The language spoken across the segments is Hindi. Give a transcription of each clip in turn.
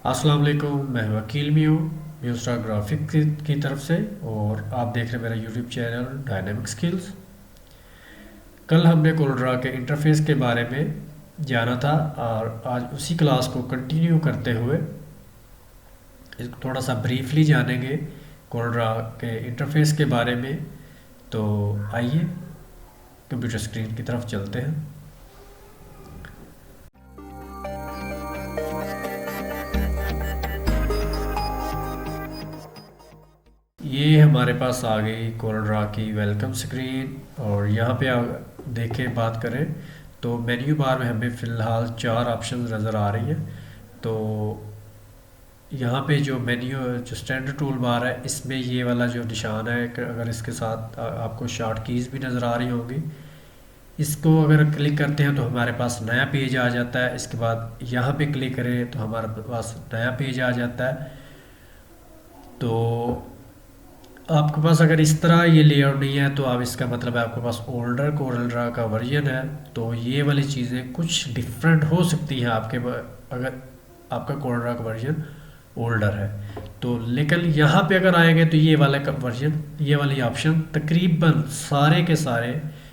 अस्सलाम वालेकुम, मैं वकील म्यूस्ट्रा ग्राफिक की तरफ से। और आप देख रहे हैं मेरा यूट्यूब चैनल डायनेमिक स्किल्स। कल हमने कोल्ड्रा के इंटरफेस के बारे में जाना था और आज उसी क्लास को कंटिन्यू करते हुए थोड़ा सा ब्रीफली जानेंगे कोल्ड्रा के इंटरफेस के बारे में। तो आइए कंप्यूटर स्क्रीन की तरफ चलते हैं। ये हमारे पास आ गई कोल्ड्रा की वेलकम स्क्रीन। और यहाँ पे देखें, बात करें तो मेन्यू बार में हमें फ़िलहाल 4 ऑप्शन नज़र आ रही हैं। तो यहाँ पे जो मेन्यू जो स्टैंडर्ड टूल बार है, इसमें ये वाला जो निशान है, अगर इसके साथ आपको शॉर्ट कीज़ भी नज़र आ रही होंगी, इसको अगर क्लिक करते हैं तो हमारे पास नया पेज आ जाता है। इसके बाद यहाँ पे क्लिक करें तो हमारे पास नया पेज आ जाता है। तो आपके पास अगर इस तरह ये लेआउट नहीं है तो आप, इसका मतलब है आपके पास ओल्डर कोल्ड्रा का वर्जन है। तो ये वाली चीज़ें कुछ डिफरेंट हो सकती हैं अगर आपका कोल्ड्रा का वर्जन ओल्डर है तो। लेकिन यहाँ पे अगर आएंगे तो ये वाला वर्जन, ये वाली ऑप्शन तकरीबन सारे के सारे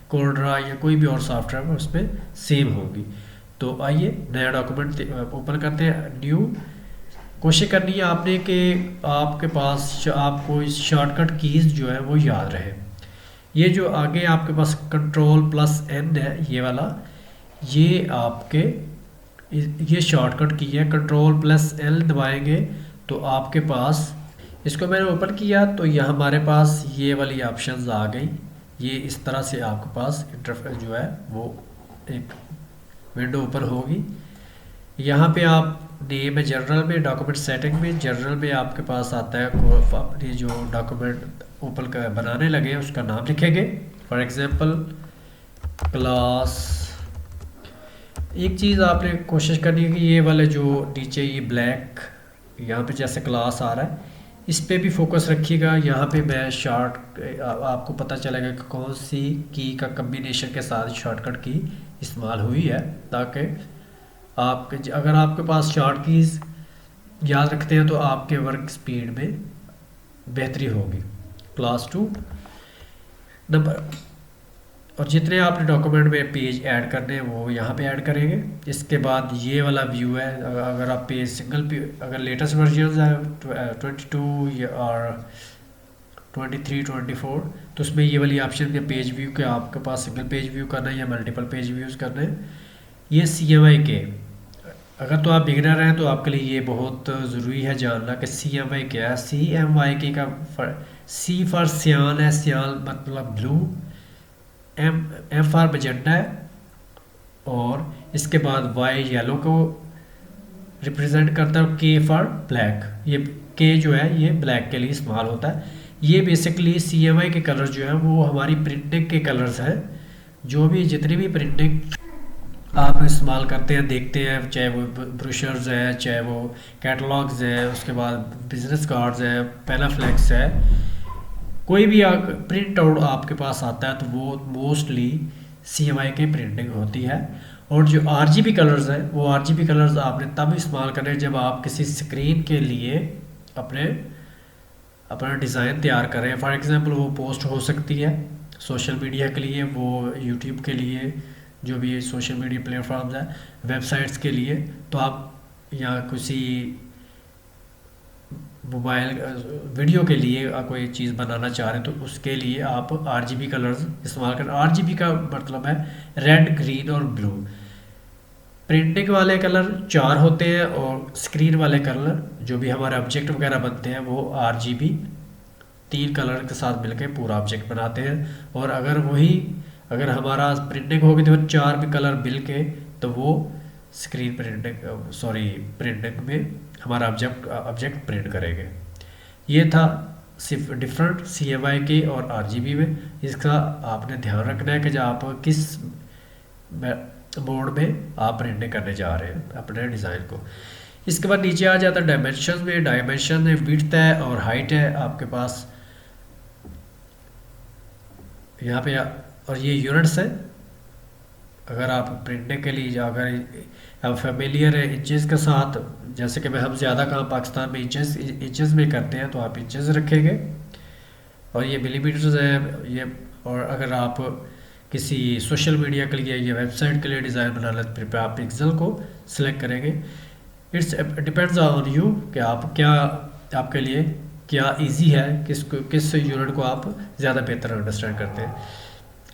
कोल्ड्रा या कोई भी और सॉफ्टवेयर में उसमें सेम होगी। तो आइए नया डॉक्यूमेंट ओपन करते हैं। न्यू कोशिश करनी है आपने कि आपके पास आपको इस शॉर्टकट कीज़ जो है वो याद रहे। ये जो आगे आपके पास Ctrl+N है, ये वाला, ये आपके ये शॉर्टकट की है। Ctrl+L दबाएंगे तो आपके पास, इसको मैंने ओपन किया तो यह हमारे पास ये वाली ऑप्शंस आ गई। ये इस तरह से आपके पास इंटरफेस जो है वो एक विंडो ओपन होगी। यहाँ पे आप नेम है जनरल में, डॉक्यूमेंट सेटिंग में जनरल में आपके पास आता है अपनी जो डॉक्यूमेंट ओपन कर बनाने लगे उसका नाम लिखेंगे। For example class. एक चीज़ आपने कोशिश करनी है कि ये वाले जो नीचे ये ब्लैक यहाँ पे जैसे क्लास आ रहा है, इस पे भी फोकस रखिएगा। यहाँ पे मैं आपको पता चलेगा कि कौन सी की का कम्बिनेशन के साथ शॉर्टकट की इस्तेमाल हुई है, ताकि अगर आपके पास शॉर्ट कीज़ याद रखते हैं तो आपके वर्क स्पीड में बेहतरी होगी। क्लास 2 नंबर, और जितने आपने डॉक्यूमेंट में पेज ऐड करने हैं वो यहाँ पे ऐड करेंगे। इसके बाद ये वाला व्यू है, अगर आप पेज अगर लेटेस्ट वर्जन है 22 या और 23 24 तो उसमें ये वाली ऑप्शन है पेज व्यू के, आपके पास सिंगल पेज व्यू करना है या मल्टीपल पेज व्यूज़ करना है। ये CMYK के, अगर तो आप बिगिनर हैं तो आपके लिए ये बहुत ज़रूरी है जानना कि CMYK क्या है। CMYK का C फॉर सियान है, सियान मतलब ब्लू, M फॉर मजेंटा है, और इसके बाद Y येलो को रिप्रेजेंट करता है, K फॉर ब्लैक। ये K जो है ये ब्लैक के लिए इस्तेमाल होता है। ये बेसिकली CMYK के कलर जो है वो हमारी प्रिंटिंग के कलर्स हैं। जो भी जितनी भी प्रिंटिंग आप इस्तेमाल करते हैं, देखते हैं, चाहे वो ब्रोशर्स हैं, चाहे वो कैटलॉग्स हैं, उसके बाद बिजनेस कार्ड्स हैं, पैनाफ्लेक्स है, कोई भी प्रिंट आउट आपके पास आता है तो वो मोस्टली CMYK प्रिंटिंग होती है। और जो RGB कलर्स हैं वो RGB कलर्स आपने तब इस्तेमाल करें जब आप किसी स्क्रीन के लिए अपना डिज़ाइन तैयार करें। फॉर एग्ज़ाम्पल वो पोस्ट हो सकती है सोशल मीडिया के लिए, वो यूट्यूब के लिए, जो भी सोशल मीडिया प्लेटफॉर्म्स हैं, वेबसाइट्स के लिए। तो आप या किसी मोबाइल वीडियो के लिए कोई चीज़ बनाना चाह रहे हैं तो उसके लिए आप RGB कलर्स इस्तेमाल करें। RGB का मतलब है रेड, ग्रीन और ब्लू। प्रिंटिंग वाले कलर 4 होते हैं और स्क्रीन वाले कलर जो भी हमारे ऑब्जेक्ट वगैरह बनते हैं वो RGB 3 कलर के साथ मिलकर पूरा ऑब्जेक्ट बनाते हैं। और अगर हमारा प्रिंटिंग होगी तो 4 भी कलर मिल के तो वो स्क्रीन प्रिंटिंग में हमारा ऑब्जेक्ट प्रिंट करेंगे। ये था सिर्फ डिफरेंट CMYK और RGB में। इसका आपने ध्यान रखना है कि जब आप किस मोड में आप प्रिंटिंग करने जा रहे हैं अपने डिज़ाइन को। इसके बाद नीचे आ जाता है डायमेंशन में। डायमेंशन में विड्थ है और हाइट है आपके पास यहाँ पे, और ये यूनिट्स है। अगर आप प्रिंटिंग के लिए अगर आप फेमिलियर है इंचेस के साथ, जैसे कि मैं हम ज़्यादा काम पाकिस्तान में इंचेस में करते हैं तो आप इंचेस रखेंगे, और ये मिलीमीटर्स है ये। और अगर आप किसी सोशल मीडिया के लिए या वेबसाइट के लिए डिज़ाइन बनाना है तो फिर आप पिक्सल को सिलेक्ट करेंगे। इट्स डिपेंड्स ऑन यू कि आप क्या, आपके लिए क्या इजी है, किस यूनिट को आप ज़्यादा बेहतर अंडरस्टैंड करते हैं।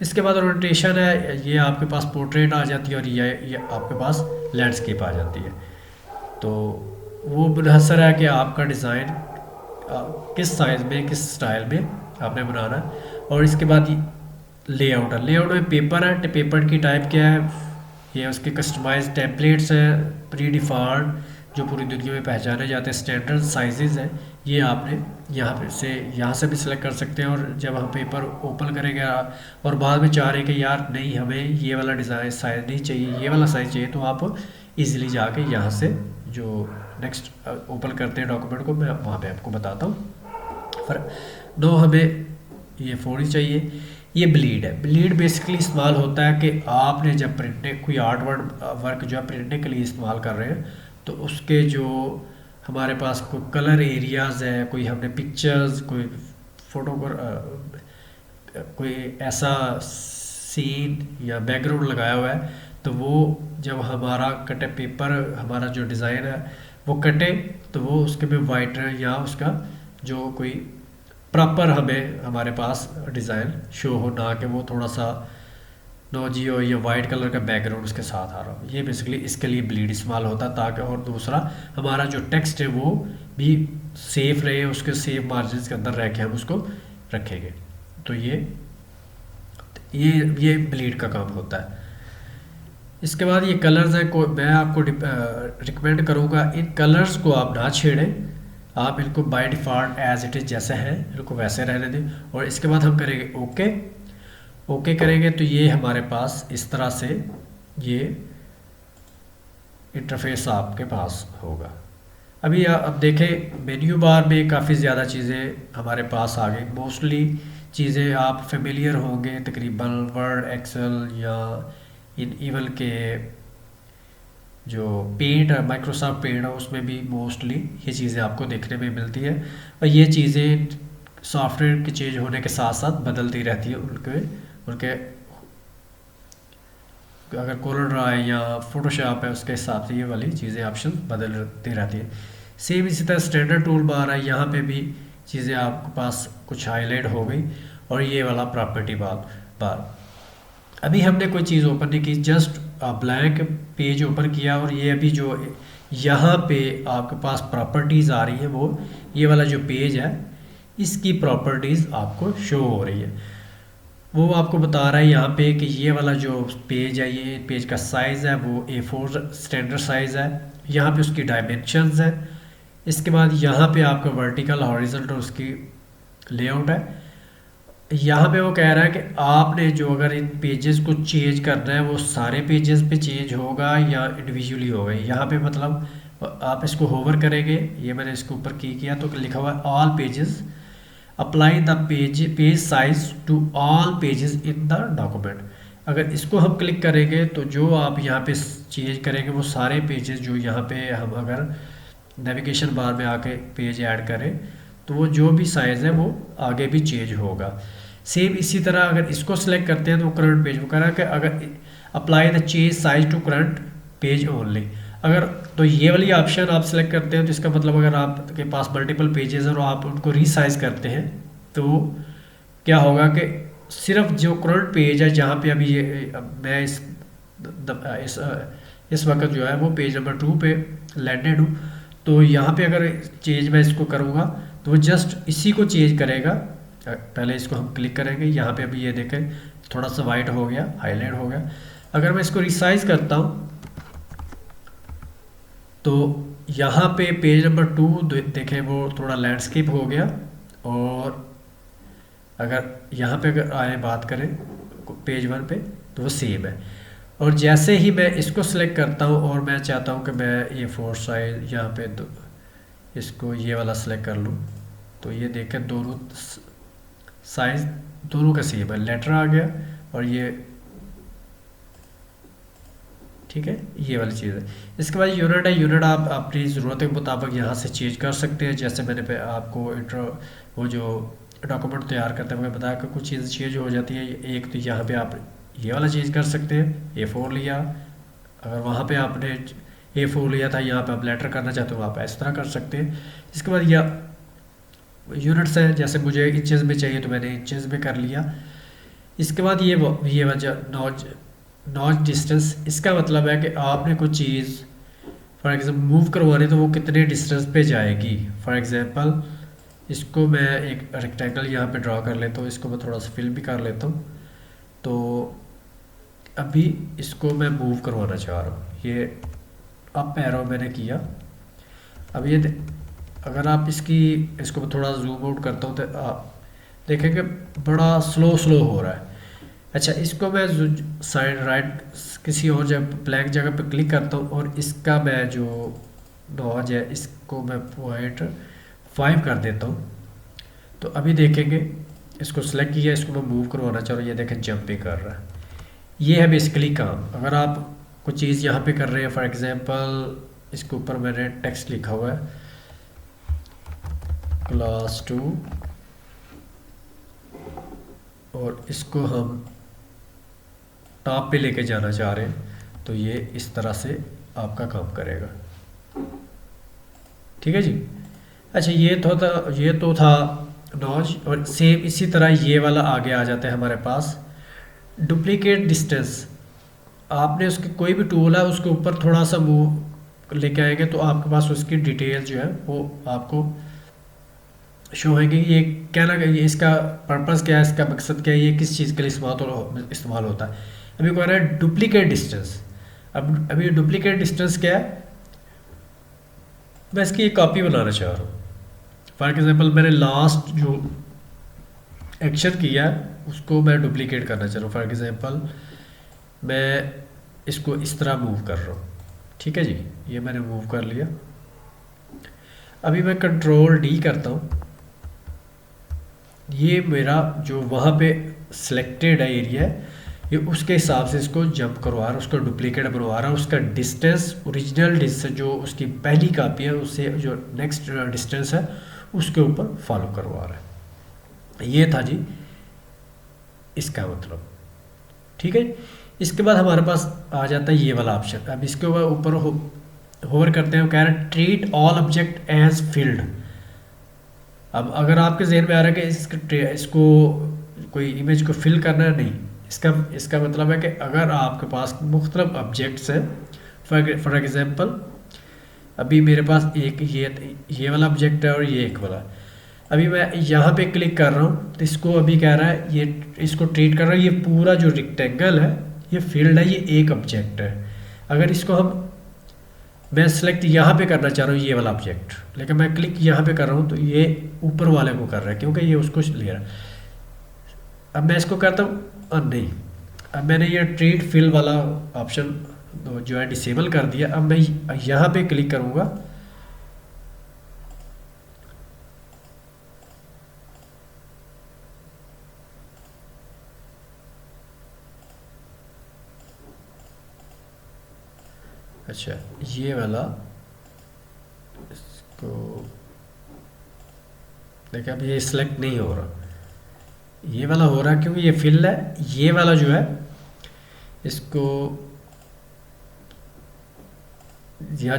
इसके बाद ओरिएंटेशन है, ये आपके पास पोर्ट्रेट आ जाती है और ये आपके पास लैंडस्केप आ जाती है। तो वो मुनहसर है कि आपका डिज़ाइन किस साइज़ में किस स्टाइल में आपने बनाना है। और इसके बाद लेआउट है, लेआउट में पेपर है, पेपर की टाइप क्या है, ये उसके कस्टमाइज टेम्पलेट्स हैं प्री डिफाल्ट जो पूरी दुनिया में पहचाने जाते हैं, स्टैंडर्ड साइजेस हैं, ये आपने यहाँ से भी सिलेक्ट कर सकते हैं। और जब हम पेपर ओपन करेंगे और बाद में चाह रहे हैं कि यार नहीं हमें ये वाला डिज़ाइन साइज़ नहीं चाहिए, ये वाला साइज़ चाहिए, तो आप इजीली जाके यहाँ से जो नेक्स्ट ओपन करते हैं डॉक्यूमेंट को, मैं वहाँ पे आपको बताता हूँ। फिर दो हमें ये 4 ही चाहिए। ये ब्लीड है, ब्लीड बेसिकली इस्तेमाल होता है कि आपने जब प्रिंटिंग कोई आर्ट वर्क जो है प्रिंटिंग के लिए इस्तेमाल कर रहे हैं, तो उसके जो हमारे पास कोई कलर एरियाज़ है, कोई हमने पिक्चर्स, कोई फोटो कोई ऐसा सीन या बैकग्राउंड लगाया हुआ है, तो वो जब हमारा कटे पेपर हमारा जो डिज़ाइन है वो कटे, तो वो उसके में वाइट या उसका जो कोई प्रॉपर हमें हमारे पास डिज़ाइन शो हो, ना कि वो थोड़ा सा नोजी हो या वाइट कलर का बैकग्राउंड उसके साथ आ रहा हो। ये बेसिकली इसके लिए ब्लीड इस्तेमाल होता है, ताकि और दूसरा हमारा जो टेक्स्ट है वो भी सेफ रहे, उसके सेफ मार्जिन के अंदर रह के हम उसको रखेंगे। तो ये ब्लीड का काम होता है। इसके बाद ये कलर्स हैं, मैं आपको रिकमेंड करूँगा इन कलर्स को आप ना छेड़ें, आप इनको by default as it is जैसे हैं इनको वैसे रहने दें। और इसके बाद हम करेंगे ओके करेंगे, तो ये हमारे पास इस तरह से ये इंटरफेस आपके पास होगा। अभी अब देखें मेन्यू बार में काफ़ी ज़्यादा चीज़ें हमारे पास आ गई। मोस्टली चीज़ें आप फेमिलियर होंगे तकरीबन वर्ड, एक्सेल या इवन के जो पेंट है, माइक्रोसॉफ्ट पेंट है, उसमें भी मोस्टली ये चीज़ें आपको देखने में मिलती है। और ये चीज़ें सॉफ्टवेयर के चेंज होने के साथ साथ बदलती रहती है, उनके अगर कोलर ड्रा है या फोटोशॉप है उसके हिसाब से ये वाली चीज़ें ऑप्शन बदलती रहती है। सेम इसी तरह स्टैंडर्ड टूल बार है, यहाँ पे भी चीज़ें आपके पास कुछ हाईलाइट हो गई। और ये वाला प्रॉपर्टी बार अभी हमने कोई चीज़ ओपन नहीं की, जस्ट ब्लैंक पेज ओपन किया, और ये अभी जो यहाँ पे आपके पास प्रॉपर्टीज़ आ रही है, वो ये वाला जो पेज है इसकी प्रॉपर्टीज़ आपको शो हो रही है। वो आपको बता रहा है यहाँ पे कि ये वाला जो पेज है, ये पेज का साइज़ है वो A4 स्टैंडर्ड साइज़ है, यहाँ पे उसकी डायमेंशंस है। इसके बाद यहाँ पे आपका वर्टिकल हॉरिजॉन्टल उसकी लेआउट है। यहाँ पे वो कह रहा है कि आपने जो अगर इन पेजेस को चेंज करना है वो सारे पेजेस पे चेंज होगा या इंडिविजुअली होगा। यहाँ पे मतलब आप इसको होवर करेंगे, ये मैंने इसके ऊपर किया तो लिखा हुआ है all pages, apply the page size to all pages in the document. अगर इसको हम क्लिक करेंगे तो जो आप यहाँ पे चेंज करेंगे वो सारे पेजेस जो यहाँ पे हम अगर नेविगेशन बार में आके पेज ऐड करें तो वो जो भी साइज़ है वो आगे भी चेंज होगा। सेम इसी तरह अगर इसको सिलेक्ट करते हैं तो करंट पेज वो कह रहा है कि अगर apply the change size to current page only, अगर तो ये वाली ऑप्शन आप सिलेक्ट करते हैं तो इसका मतलब अगर आपके पास मल्टीपल पेजेस हैं और आप उनको रीसाइज करते हैं तो क्या होगा कि सिर्फ जो करंट पेज है जहाँ पे अभी ये मैं इस वक्त जो है वो पेज नंबर 2 पे लैंडेड हूँ, तो यहाँ पे अगर चेंज मैं इसको करूँगा तो वो जस्ट इसी को चेंज करेगा। पहले इसको हम क्लिक करेंगे, यहाँ पे अभी ये देखें थोड़ा सा वाइट हो गया, हाईलाइट हो गया। अगर मैं इसको रिसाइज करता हूँ तो यहाँ पे पेज नंबर 2 देखें वो थोड़ा लैंडस्केप हो गया। और अगर यहाँ पे अगर आए बात करें पेज 1 पे तो वो सेम है। और जैसे ही मैं इसको सिलेक्ट करता हूँ और मैं चाहता हूँ कि मैं ये 4 साइज यहाँ पे इसको ये वाला सिलेक्ट कर लूँ, तो ये देखें दोनों साइज दोनों का सेम है, लेटर आ गया और ये ठीक है, ये वाली चीज़ है। इसके बाद यूनिट है, यूनिट आप अपनी ज़रूरत के मुताबिक यहाँ से चेंज कर सकते हैं। जैसे मैंने आपको इंट्रो वो जो डॉक्यूमेंट तैयार करते हैं मैं बताया कि कुछ चीज़ें चेंज हो जाती है। एक तो यहाँ पे आप ये वाला चेंज कर सकते हैं, A4 लिया, अगर वहाँ पे आपने A4 लिया था, यहाँ पे आप लेटर करना चाहते हो आप इस तरह कर सकते हैं। इसके बाद यह यूनिट्स है, जैसे मुझे इंचेस में चाहिए तो मैंने इंचेस में कर लिया। इसके बाद ये वजह नॉच डिस्टेंस, इसका मतलब है कि आपने कुछ चीज़ फॉर एग्जांपल मूव करवानी तो वो कितने डिस्टेंस पे जाएगी। फॉर एग्जांपल इसको मैं एक रेक्टेंगल यहाँ पे ड्रा कर लेता हूँ, इसको मैं थोड़ा सा फिल भी कर लेता हूँ। तो अभी इसको मैं मूव करवाना चाह रहा हूँ, ये अप एरो मैंने किया। अब ये अगर आप इसको थोड़ा जूम आउट करता हूँ तो आप देखेंगे बड़ा स्लो स्लो हो रहा है। अच्छा, इसको मैं साइड राइट किसी और जगह ब्लैंक जगह पे क्लिक करता हूँ और इसका मैं जो नॉच है इसको मैं 0.5 कर देता हूँ। तो अभी देखेंगे इसको सिलेक्ट किया, इसको मैं मूव करवाना चाह रहा हूँ, ये देखें जंपिंग कर रहा है। ये है बेसिकली काम। अगर आप कुछ चीज़ यहाँ पे कर रहे हैं, फॉर एग्जांपल इसके ऊपर मैंने टेक्स्ट लिखा हुआ है क्लास 2 और इसको हम टॉप पे लेके जाना चाह रहे हैं तो ये इस तरह से आपका काम करेगा। ठीक है जी। अच्छा, ये तो था नॉच। और सेम इसी तरह ये वाला आगे आ जाता है हमारे पास डुप्लीकेट डिस्टेंस। आपने उसके कोई भी टूल है उसके ऊपर थोड़ा सा मूव लेके आएंगे तो आपके पास उसकी डिटेल जो है वो आपको शो होगी। ये क्या ना, ये इसका पर्पस क्या है, इसका मकसद क्या है, ये किस चीज़ के लिए इस्तेमाल होता है। अभी कह रहा है डुप्लीकेट डिस्टेंस। अब अभी डुप्लीकेट डिस्टेंस क्या है, मैं इसकी एक कॉपी बनाना चाह रहा हूँ। फॉर एग्जांपल मैंने लास्ट जो एक्शन किया है उसको मैं डुप्लीकेट करना चाह रहा हूँ। फॉर एग्जांपल मैं इसको इस तरह मूव कर रहा हूँ। ठीक है जी, ये मैंने मूव कर लिया। अभी मैं कंट्रोल D करता हूँ, ये मेरा जो वहाँ पे सिलेक्टेड है एरिया है, ये उसके हिसाब से इसको जंप करवा रहा है, उसको डुप्लीकेट बनवा रहा है। उसका डिस्टेंस ओरिजिनल डिस्टेंस जो उसकी पहली कॉपी है उससे जो नेक्स्ट डिस्टेंस है उसके ऊपर फॉलो करवा रहा है। ये था जी इसका मतलब। ठीक है, इसके बाद हमारे पास आ जाता है ये वाला ऑप्शन। अब इसके ऊपर होवर करते हैं, कह रहे हैं treat all object as field. अब अगर आपके जहन में आ रहा है कि इसको कोई इमेज को फिल करना है, नहीं, इसका मतलब है कि अगर आपके पास मुख्तलिफ ऑब्जेक्ट्स हैं, फॉर एग्जांपल अभी मेरे पास एक ये वाला ऑब्जेक्ट है और ये एक वाला। अभी मैं यहाँ पे क्लिक कर रहा हूँ तो इसको अभी कह रहा है ये इसको ट्रीट कर रहा है, ये पूरा जो रेक्टेंगल है ये फील्ड है, ये एक ऑब्जेक्ट है। अगर इसको मैं सेलेक्ट यहाँ पे करना चाह रहा हूँ ये वाला ऑब्जेक्ट, लेकिन मैं क्लिक यहाँ पे कर रहा हूँ तो ये ऊपर वाले को कर रहा है क्योंकि ये उसको ले रहा है। अब मैं इसको करता हूँ नहीं, अब मैंने ये ट्रीट फिल वाला ऑप्शन जो है डिसेबल कर दिया। अब मैं यहाँ पे क्लिक करूँगा, अच्छा ये वाला इसको देखिए अब ये सिलेक्ट नहीं हो रहा, ये वाला हो रहा है क्योंकि ये फिल है। ये वाला जो है इसको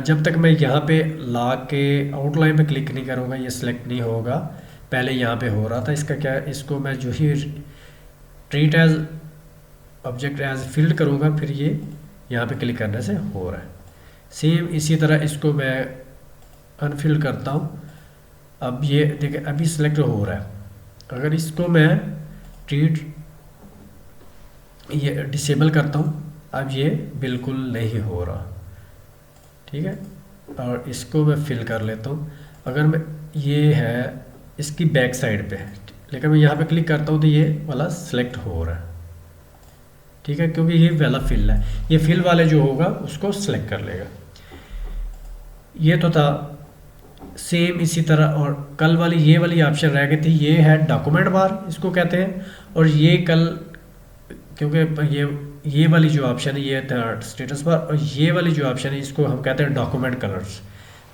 जब तक मैं यहाँ पे ला के आउटलाइन पे क्लिक नहीं करूँगा ये सिलेक्ट नहीं होगा। पहले यहाँ पे हो रहा था, इसका क्या है, इसको मैं जो ही treat as object as field करूँगा फिर ये यहाँ पे क्लिक करने से हो रहा है। सेम इसी तरह इसको मैं अनफिल करता हूँ। अब ये देखिए अभी सिलेक्ट हो रहा है। अगर इसको मैं ट्रीट ये डिसेबल करता हूँ, अब ये बिल्कुल नहीं हो रहा। ठीक है, और इसको मैं फिल कर लेता हूँ। अगर मैं ये है इसकी बैक साइड पे है, लेकिन मैं यहाँ पे क्लिक करता हूँ तो ये वाला सिलेक्ट हो रहा है। ठीक है, क्योंकि ये वाला फिल है, ये फिल वाले जो होगा उसको सिलेक्ट कर लेगा। ये तो था सेम इसी तरह। और कल वाली ये वाली ऑप्शन रह गई थी, ये है डॉक्यूमेंट बार इसको कहते हैं। और ये कल क्योंकि ये ये वाली जो ऑप्शन है ये स्टेटस बार, और ये वाली जो ऑप्शन है इसको हम कहते हैं डॉक्यूमेंट कलर्स।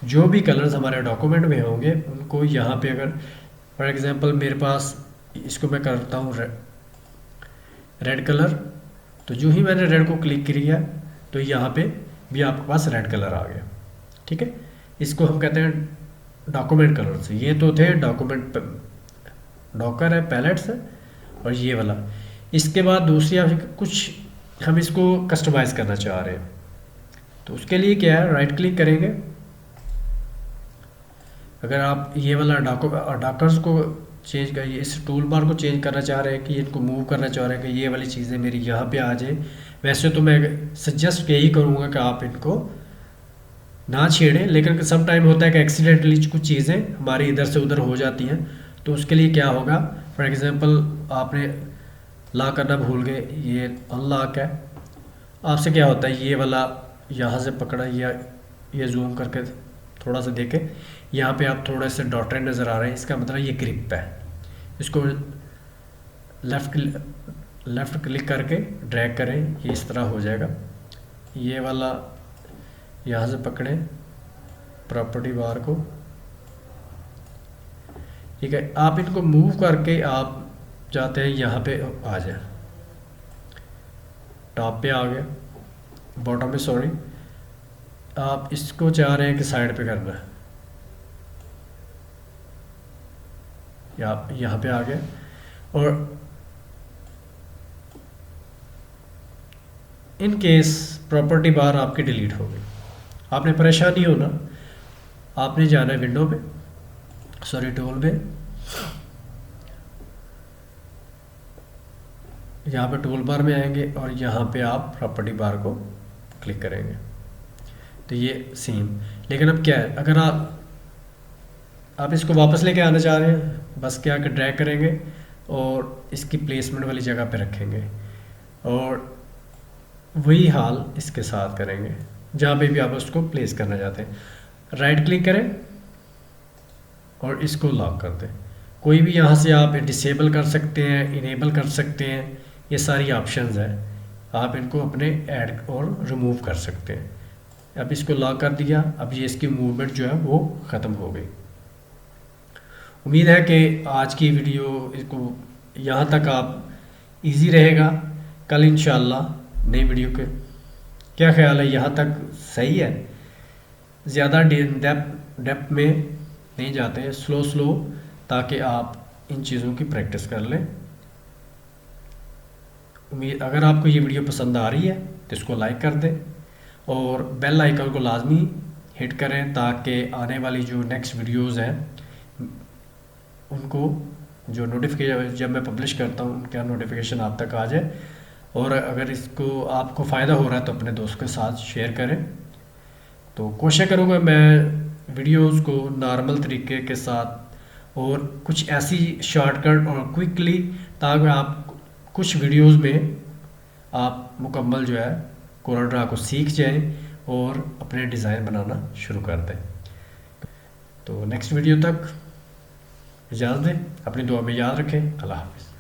जो भी कलर्स हमारे डॉक्यूमेंट में होंगे उनको यहाँ पे, अगर फॉर एग्जांपल मेरे पास, इसको मैं करता हूँ रेड कलर, तो जो ही मैंने रेड को क्लिक किया तो यहाँ पे भी आपके पास रेड कलर आ गया। ठीक है, इसको हम कहते हैं डॉक्यूमेंट कलर्स। ये तो थे डॉक्यूमेंट, डॉकर है, पैलेट्स है, और ये वाला। इसके बाद दूसरी आप कुछ हम इसको कस्टमाइज़ करना चाह रहे हैं, तो उसके लिए क्या है, राइट क्लिक करेंगे। अगर आप ये वाला डॉकर्स को चेंज करिए, इस टूल बार को चेंज करना चाह रहे हैं कि इनको मूव करना चाह रहे हैं कि ये वाली चीज़ें मेरी यहाँ पे आ जाए, वैसे तो मैं सजेस्ट यही करूँगा कि आप इनको ना छेड़ें, लेकिन सम टाइम होता है कि एक्सीडेंटली कुछ चीज़ें हमारी इधर से उधर हो जाती हैं। तो उसके लिए क्या होगा, फॉर एग्जांपल आपने लॉक करना भूल गए, ये अनलॉक है, आपसे क्या होता है, ये वाला यहाँ से पकड़ा, या ये जूम करके थोड़ा सा देखें, यहाँ पे आप थोड़े से डॉटें नज़र आ रहे हैं, इसका मतलब ये ग्रिप है। इसको लेफ़्ट क्लिक करके ड्रैग करें, ये इस तरह हो जाएगा। ये वाला यहाँ से पकड़ें प्रॉपर्टी बार को, ठीक है। आप इनको मूव करके आप जाते हैं यहाँ पे आ जाए, टॉप पे आ गया, बॉटम में सॉरी, आप इसको चाह रहे हैं कि साइड पे करना है, या यहाँ पे आ गया। और इन केस प्रॉपर्टी बार आपकी डिलीट हो गई, आपने परेशान नहीं होना, आपने जाना है विंडो पे, सॉरी टूल पे, यहाँ पे टूल बार में आएंगे और यहाँ पे आप प्रॉपर्टी बार को क्लिक करेंगे, तो ये सेम। लेकिन अब क्या है, अगर आप इसको वापस लेके आना चाह रहे हैं, बस क्या कि ड्रैग करेंगे और इसकी प्लेसमेंट वाली जगह पे रखेंगे, और वही हाल इसके साथ करेंगे जहाँ पे भी आप उसको प्लेस करना चाहते हैं। राइट क्लिक करें और इसको लॉक कर दें। कोई भी यहाँ से आप डिसेबल कर सकते हैं, इनेबल कर सकते हैं, ये सारी ऑप्शंस हैं, आप इनको अपने ऐड और रिमूव कर सकते हैं। अब इसको लॉक कर दिया, अब ये इसकी मूवमेंट जो है वो ख़त्म हो गई। उम्मीद है कि आज की वीडियो इसको यहाँ तक आप इजी रहेगा। कल इंशाल्लाह नई वीडियो के, क्या ख्याल है, यहाँ तक सही है? ज़्यादा डेप्थ में नहीं जाते हैं, स्लो ताकि आप इन चीज़ों की प्रैक्टिस कर लें। उम्मीद, अगर आपको ये वीडियो पसंद आ रही है तो इसको लाइक कर दें और बेल आइकन को लाजमी हिट करें ताकि आने वाली जो नेक्स्ट वीडियोस हैं उनको जो नोटिफिकेशन जब मैं पब्लिश करता हूँ उनका नोटिफिकेशन आप तक आ जाए। और अगर इसको आपको फ़ायदा हो रहा है तो अपने दोस्त के साथ शेयर करें। तो कोशिश करूँगा मैं वीडियोस को नॉर्मल तरीके के साथ और कुछ ऐसी शॉर्टकट और क्विकली, ताकि आप कुछ वीडियोस में आप मुकम्मल जो है कोरल ड्रा को सीख जाएं और अपने डिज़ाइन बनाना शुरू कर दें। तो नेक्स्ट वीडियो तक इजाज़त दें, अपनी दुआ में याद रखें। अल्लाह हाफ़िज़।